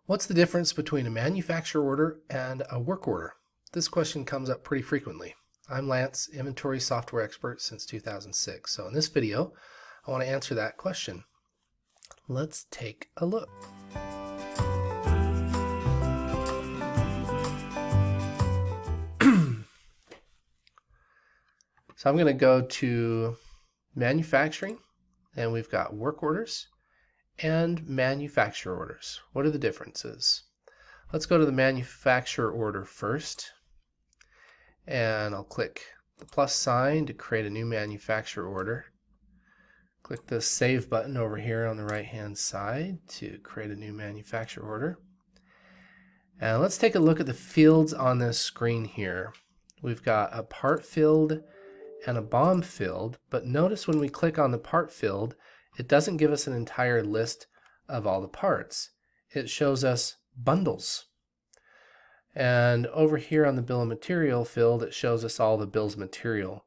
What's the difference between a manufacturer order and a work order? This question comes up pretty frequently. I'm Lance, inventory software expert since 2006. So in this video, I want to answer that question. Let's take a look. So I'm going to go to manufacturing, and we've got work orders and manufacturer orders. What are the differences? Let's go to the manufacturer order first, and I'll click the plus sign to create a new manufacturer order. Click the save button over here on the right hand side to create a new manufacturer order. And let's take a look at the fields on this screen here. We've got a part field and a BOM field, but notice when we click on the part field, it doesn't give us an entire list of all the parts. It shows us bundles. And over here on the bill of material field, it shows us all the bills of material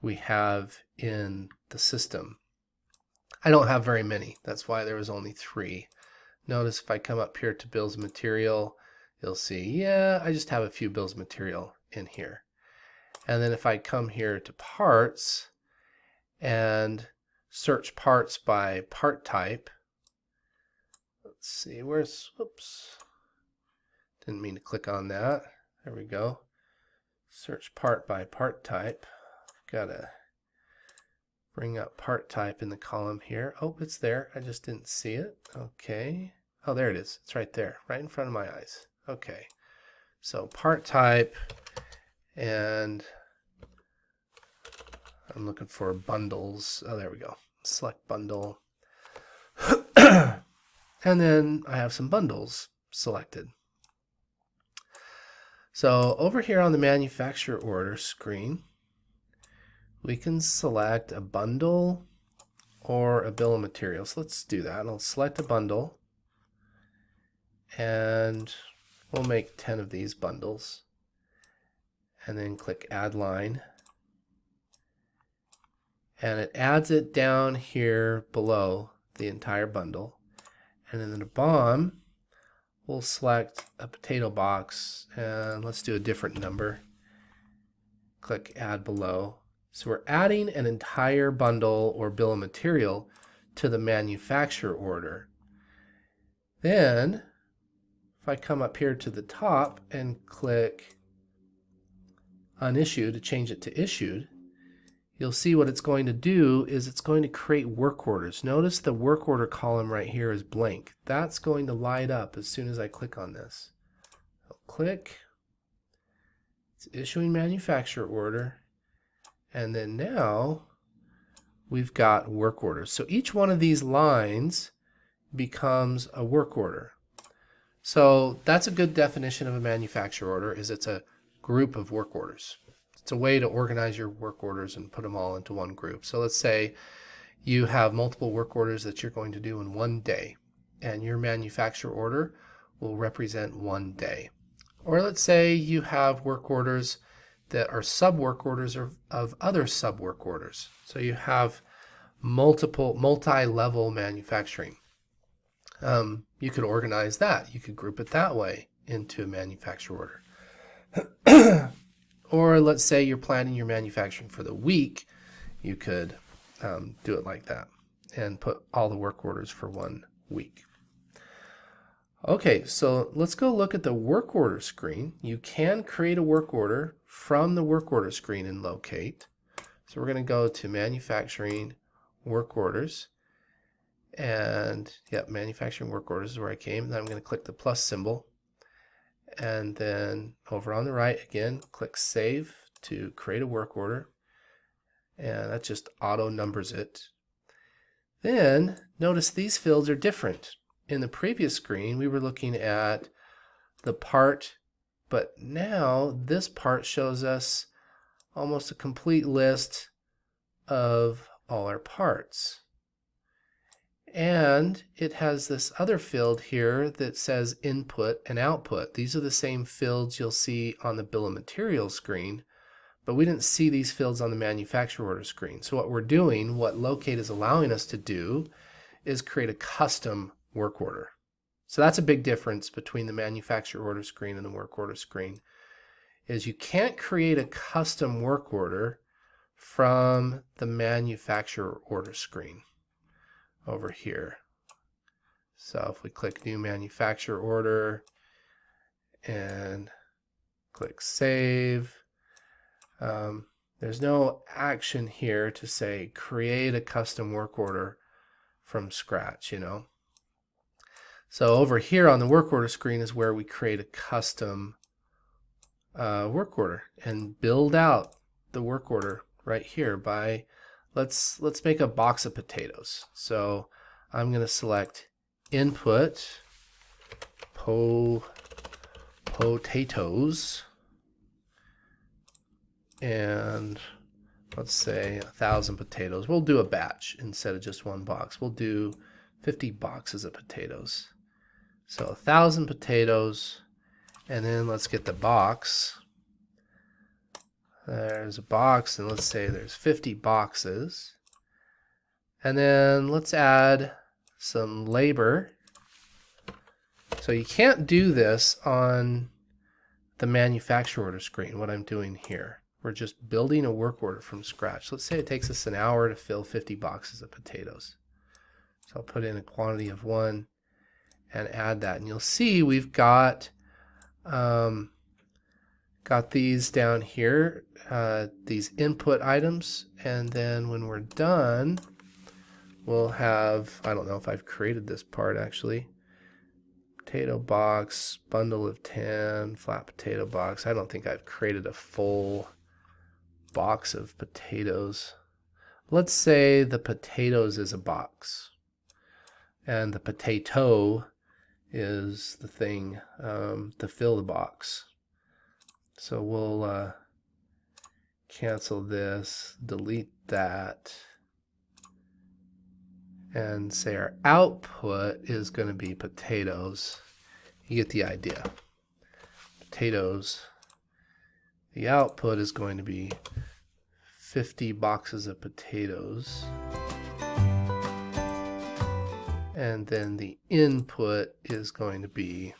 we have in the system. I don't have very many. That's why there was only 3. Notice if I come up here to bills of material, you'll see, yeah, I just have a few bills of material in here. And then if I come here to parts and search parts by part type, let's see, whoops, didn't mean to click on that. There we go. Search part by part type. Gotta bring up part type in the column here. Oh, it's there. I just didn't see it. Okay. Oh, there it is. It's right there, right in front of my eyes. Okay. So part type, and I'm looking for bundles. Oh, there we go. Select bundle. And then I have some bundles selected. So over here on the manufacturer order screen, we can select a bundle or a bill of materials. Let's do that. I'll select a bundle, and we'll make 10 of these bundles, and then click add line, and it adds it down here below the entire bundle. And then in the BOM, we'll select a potato box, and let's do a different number. Click add below. So we're adding an entire bundle or bill of material to the manufacturer order. Then if I come up here to the top and click unissued to change it to issued, you'll see what it's going to do is it's going to create work orders. Notice the work order column right here is blank. That's going to light up as soon as I click on this. I'll click, it's issuing manufacturer order, and then now we've got work orders. So each one of these lines becomes a work order. So that's a good definition of a manufacturer order, is it's a group of work orders. It's a way to organize your work orders and put them all into one group. So let's say you have multiple work orders that you're going to do in one day, and your manufacturer order will represent one day. Or let's say you have work orders that are sub-work orders of other sub-work orders. So you have multi-level manufacturing. You could organize that. You could group it that way into a manufacturer order. Or let's say you're planning your manufacturing for the week. You could do it like that and put all the work orders for one week. Okay, so let's go look at the work order screen. You can create a work order from the work order screen in Locate. So we're going to go to manufacturing work orders, and yep, manufacturing work orders is where I came. Then I'm going to click the plus symbol, and then over on the right again, click save to create a work order, and that just auto numbers it. Then notice these fields are different. In the previous screen, we were looking at the part, but now this part shows us almost a complete list of all our parts. And it has this other field here that says input and output. These are the same fields you'll see on the bill of materials screen, but we didn't see these fields on the manufacturer order screen. So what we're doing, what Locate is allowing us to do, is create a custom work order. So that's a big difference between the manufacturer order screen and the work order screen, is you can't create a custom work order from the manufacturer order screen over here. So if we click new manufacturer order and click save, there's no action here to say create a custom work order from scratch, So over here on the work order screen is where we create a custom work order and build out the work order right here by, let's make a box of potatoes. So I'm going to select input potatoes, and let's say 1,000 potatoes. We'll do a batch instead of just one box. We'll do 50 boxes of potatoes. So 1,000 potatoes, and then let's get the box. There's a box, and let's say there's 50 boxes. And then let's add some labor. So you can't do this on the manufacturer order screen, what I'm doing here. We're just building a work order from scratch. Let's say it takes us an hour to fill 50 boxes of potatoes. So I'll put in a quantity of 1 and add that. And you'll see we've got these down here, these input items. And then when we're done, we'll have, I don't know if I've created this part actually. Potato box, bundle of 10, flat potato box. I don't think I've created a full box of potatoes. Let's say the potatoes is a box and the potato is the thing to fill the box. So we'll cancel this, delete that, and say our output is going to be potatoes. You get the idea. Potatoes. The output is going to be 50 boxes of potatoes. And then the input is going to be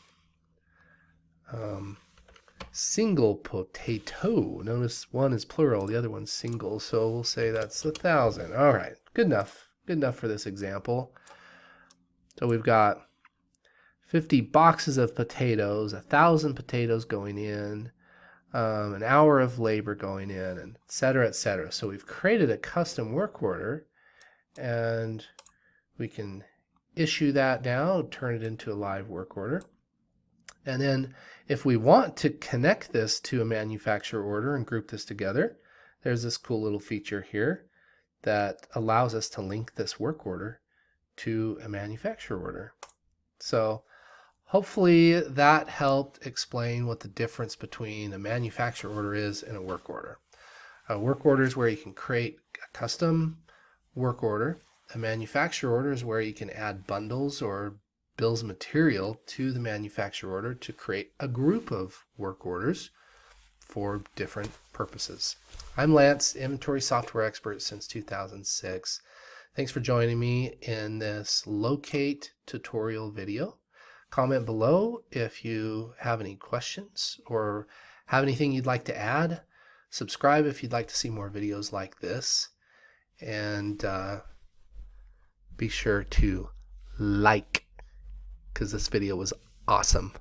single potato. Notice one is plural, the other one's single, so we'll say that's 1,000. All right, good enough. Good enough for this example. So we've got 50 boxes of potatoes, 1,000 potatoes going in, an hour of labor going in, and et cetera, et cetera. So we've created a custom work order, and we can issue that now, turn it into a live work order. And then if we want to connect this to a manufacturer order and group this together, there's this cool little feature here that allows us to link this work order to a manufacturer order. So hopefully that helped explain what the difference between a manufacturer order is and a work order. A work order is where you can create a custom work order. A manufacturer order is where you can add bundles or bills of material to the manufacturer order to create a group of work orders for different purposes. I'm Lance, inventory software expert since 2006. Thanks for joining me in this locate tutorial video. Comment below if you have any questions or have anything you'd like to add. Subscribe if you'd like to see more videos like this. And be sure to like, because this video was awesome.